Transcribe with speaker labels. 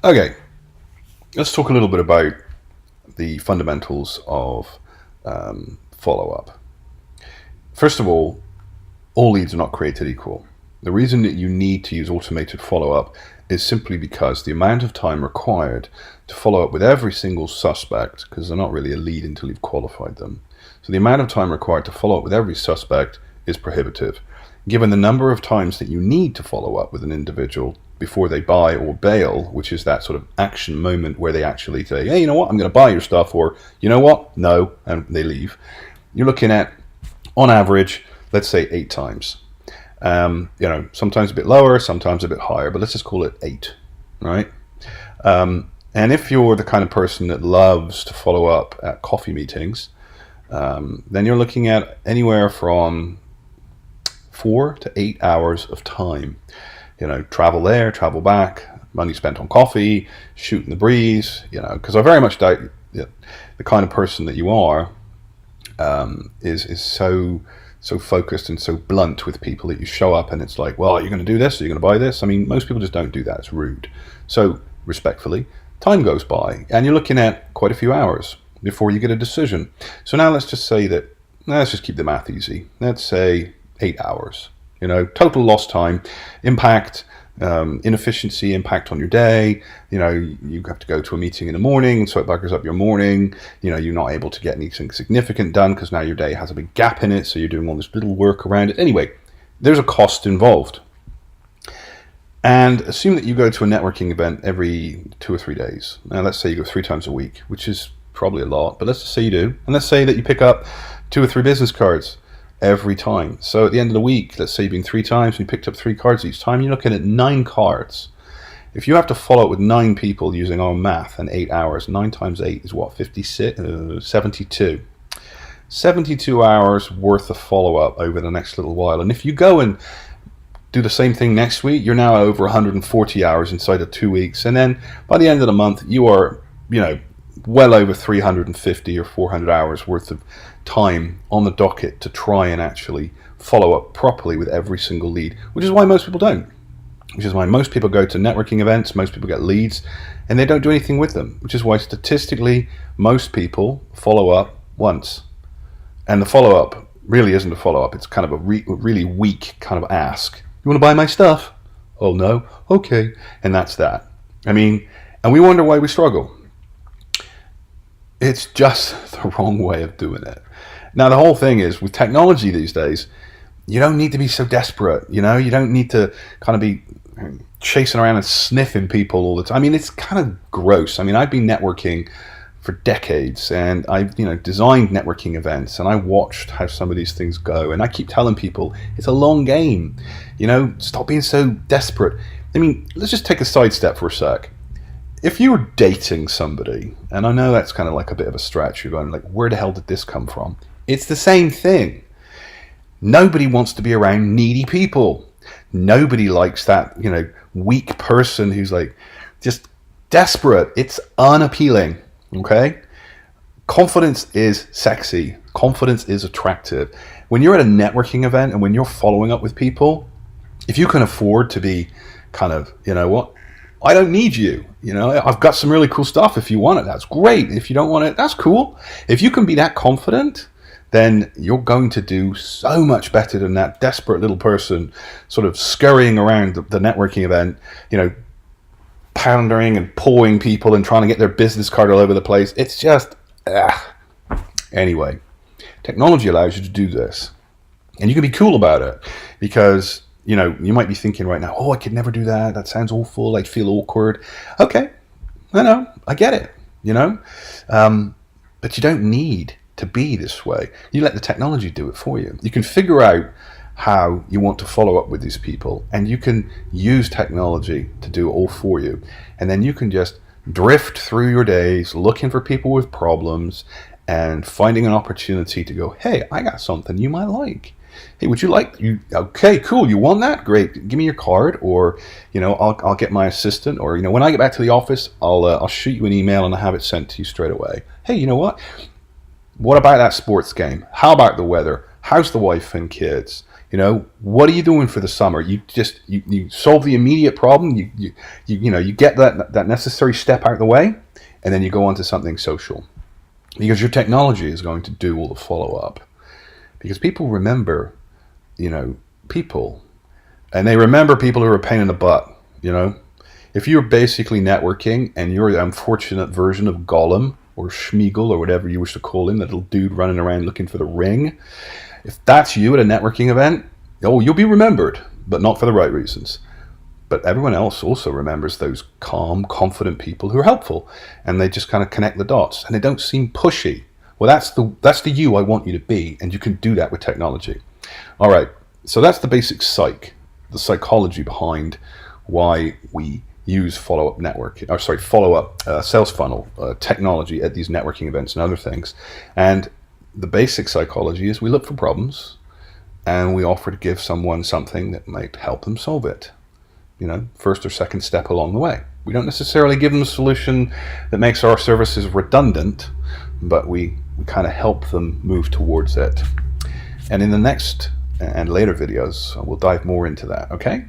Speaker 1: Okay, let's talk a little bit about the fundamentals of follow-up. First of all leads are not created equal. The reason that you need to use automated follow-up is simply because the amount of time required to follow up with every single suspect, because they're not really a lead until you've qualified them. So the amount of time required to follow up with every suspect is prohibitive. Given the number of times that you need to follow up with an individual before they buy or bail, which is that sort of action moment where they actually say, hey, you know what, I'm going to buy your stuff, or you know what, no, and they leave. You're looking at, on average, let's say 8 times. Sometimes a bit lower, sometimes a bit higher, but let's just call it 8, right? And if you're the kind of person that loves to follow up at coffee meetings, then you're looking at anywhere from 4 to 8 hours of time. Travel there, travel back, money spent on coffee, shooting the breeze, because I very much doubt that the kind of person that you are is so focused and so blunt with people that you show up and it's like, well, you're going to do this, or you're going to buy this. I mean, most people just don't do that. It's rude. So respectfully, time goes by and you're looking at quite a few hours before you get a decision. So now let's just say that, let's just keep the math easy. Let's say 8 hours, total lost time, impact, inefficiency, impact on your day. You have to go to a meeting in the morning, so it buggers up your morning. You're not able to get anything significant done because now your day has a big gap in it, so you're doing all this little work around it. Anyway, there's a cost involved. And assume that you go to a networking event every 2 or 3 days. Now let's say you go 3 times a week, which is probably a lot, but let's just say you do. And let's say that you pick up 2 or 3 business cards every time. So at the end of the week, let's say you've been 3 times and you picked up 3 cards each time, you're looking at 9 cards. If you have to follow up with 9 people using our math in 8 hours, 9 times 8 is what, 72. 72 hours worth of follow-up over the next little while. And if you go and do the same thing next week, you're now over 140 hours inside of 2 weeks. And then by the end of the month, you are, well over 350 or 400 hours worth of time on the docket to try and actually follow up properly with every single lead, which is why most people don't. Which is why most people go to networking events, most people get leads, and they don't do anything with them, which is why statistically most people follow up once. And the follow-up really isn't a follow-up. It's kind of a really weak kind of ask. You want to buy my stuff? Oh, no? Okay. And that's that. I mean, and we wonder why we struggle. It's just the wrong way of doing it. Now, the whole thing is, with technology these days, you don't need to be so desperate. You don't need to kind of be chasing around and sniffing people all the time. I mean, it's kind of gross. I mean, I've been networking for decades, and I've designed networking events, and I watched how some of these things go, and I keep telling people it's a long game. Stop being so desperate. I mean, let's just take a sidestep for a sec. If you were dating somebody, and I know that's kind of like a bit of a stretch, you're going like, where the hell did this come from? It's the same thing. Nobody wants to be around needy people. Nobody likes that, weak person who's like just desperate. It's unappealing, okay? Confidence is sexy. Confidence is attractive. When you're at a networking event and when you're following up with people, if you can afford to be kind of, I don't need you. I've got some really cool stuff. If you want it, that's great. If you don't want it, that's cool. If you can be that confident, then you're going to do so much better than that desperate little person sort of scurrying around the networking event, pounding and pawing people and trying to get their business card all over the place. It's just, Anyway, technology allows you to do this. And you can be cool about it because you might be thinking right now, oh, I could never do that. That sounds awful. I'd feel awkward. Okay. I know. I get it. But you don't need to be this way. You let the technology do it for you. You can figure out how you want to follow up with these people, and you can use technology to do it all for you. And then you can just drift through your days looking for people with problems and finding an opportunity to go, hey, I got something you might like. Hey, would you like, okay, cool, you want that? Great, give me your card, or, I'll get my assistant, or, when I get back to the office, I'll shoot you an email and I'll have it sent to you straight away. Hey, you know what? What about that sports game? How about the weather? How's the wife and kids? You know, what are you doing for the summer? You solve the immediate problem. You get that necessary step out of the way, and then you go on to something social, because your technology is going to do all the follow up. Because people remember, people, and they remember people who are a pain in the butt. If you're basically networking and you're the unfortunate version of Gollum or Schmeagol or whatever you wish to call him, that little dude running around looking for the ring. If that's you at a networking event, you'll be remembered, but not for the right reasons. But everyone else also remembers those calm, confident people who are helpful, and they just kind of connect the dots, and they don't seem pushy. Well, that's the you I want you to be, and you can do that with technology. All right, so that's the basic the psychology behind why we use follow-up sales funnel technology at these networking events and other things. And the basic psychology is we look for problems and we offer to give someone something that might help them solve it. First or second step along the way. We don't necessarily give them a solution that makes our services redundant, but we kind of help them move towards it. And in the next and later videos, we'll dive more into that, okay?